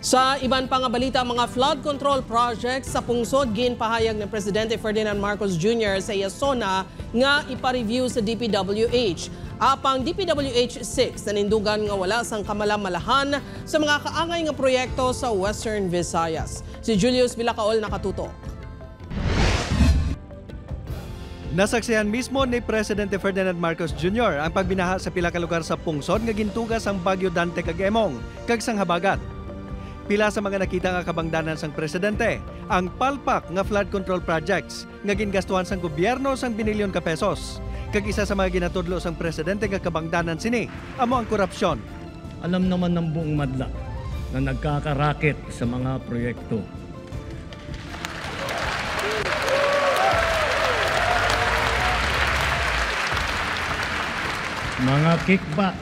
Sa iban pang balita, mga flood control projects sa pungsod ginpahayag ng Presidente Ferdinand Marcos Jr. sa Yasona nga ipa-review sa DPWH. Apang DPWH 6 nanindugan nga wala sang kamalamalahan sa mga kaangay nga proyekto sa Western Visayas. Si Julius Villacaol nakatutok. Nasaksihan mismo ni Presidente Ferdinand Marcos Jr. ang pagbinaha sa pila ka lugar sa pungsod nga gintugas ang Bagyo Dante kag Emong kag sang habagat. Pila sa mga nakita nga kabangdanan sang presidente ang palpak nga flood control projects nga gingastuhan sang gobyerno sang binilyon ka pesos. Kag isa sa mga ginatudlo sang presidente nga kabangdanan sini amo ang korupsyon. Alam naman ng buong madla na nagkakaraket sa mga proyekto. Mga kickback,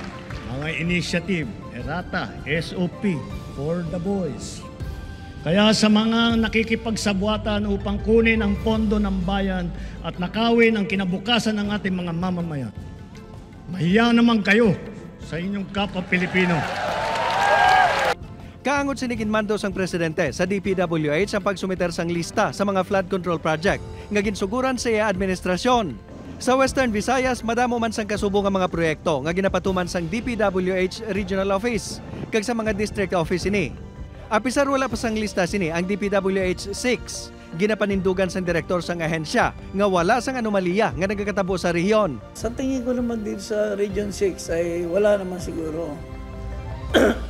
mga initiative, errata, SOP, for the boys. Kaya sa mga nakikipagsabuatan upang kunin ang pondo ng bayan at nakawin ang kinabukasan ng ating mga mamamayan, mahiya naman kayo sa inyong kapwa Pilipino. Kaangod sinigin mando sang presidente sa DPWH ang pagsumiter sang lista sa mga flood control project nga ginsuguran sa iya administrasyon. Sa Western Visayas, madamo man sang kasubo nga mga proyekto nga ginapatuman sang DPWH Regional Office kag sa mga district office ini. Apisar wala pa sang lista sini ang DPWH 6. Ginapanindugan sang direktor sang ahensya nga wala sang anomalya nga nagakatabo sa rehiyon. Sa tingin ko naman dito sa Region 6 ay wala naman siguro.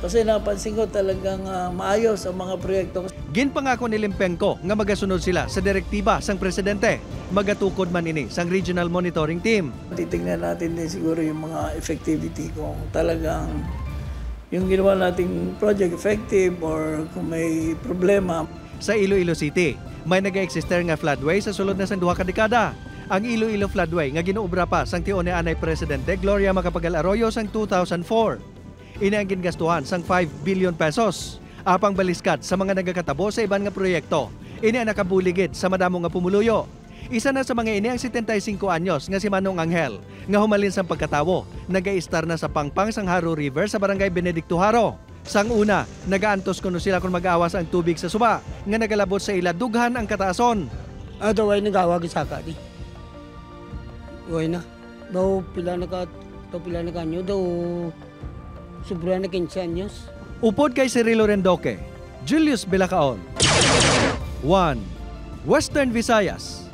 Kasi napansin ko talagang maayos ang mga proyekto. Ginpangako ni Limpenko nga magasunod sila sa direktiba sang presidente. Magatukod man ini sang regional monitoring team. Titignan natin din siguro yung mga effectivity kung talagang yung ginawa nating project effective or kung may problema. Sa Iloilo City, may nag-exister nga floodway sa sulod na sang 2 ka dekada. Ang Iloilo floodway nga ginuobra pa sang tione anay presidente Gloria Macapagal Arroyo sang 2004. Ini ang gingastuhan sang 5 billion pesos. Apang baliskat sa mga nagakatabo sa iban nga proyekto. Ini ang nakabuligid sa madamo nga pumuluyo. Isa na sa mga ini ang 75 anyos nga si Manong Angel nga humalin sa pagkatawo. Nag-i-star na sa Pangpang sang Haro River sa barangay Benedicto Haro. Sang una, nagaantos kuno sila kung mag-awas ang tubig sa suba nga nagalabot sa ila dughan ang kataason. Daw ay nagawag sa kadi. Uy na. Daw pila na kanyo daw sobra na 15 anyos. Upod kay Cirilo Rendoque, Julius Villacaol. 1. Western Visayas.